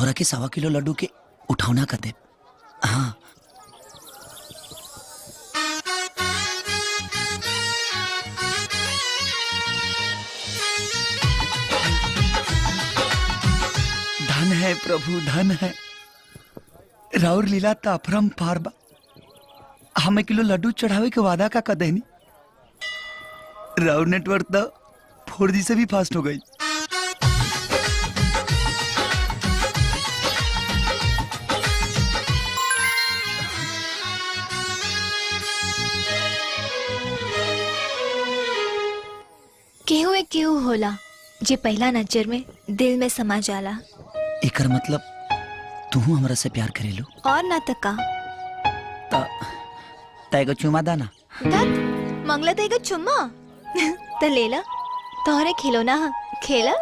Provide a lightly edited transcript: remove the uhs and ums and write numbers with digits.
तोहरा के 1.25 किलो लड्डू के उठौना कर दे। हाँ धन है प्रभु धन है, राउर लीला ताफरम पार बा। हम 1 किलो लड्डू चढ़ावे के वादा का कदेनी, राउर नेटवर्क तो 4G से भी फास्ट हो गई। केहू एक केहू होला जे पहला नजर में दिल में समा जाला। एकर मतलब तू हमरा से प्यार करेलू? और ना तका तैगो चुमा दाना मंगला तेगा चुम्मा तो लेला, तोहरे खिलौना खेला।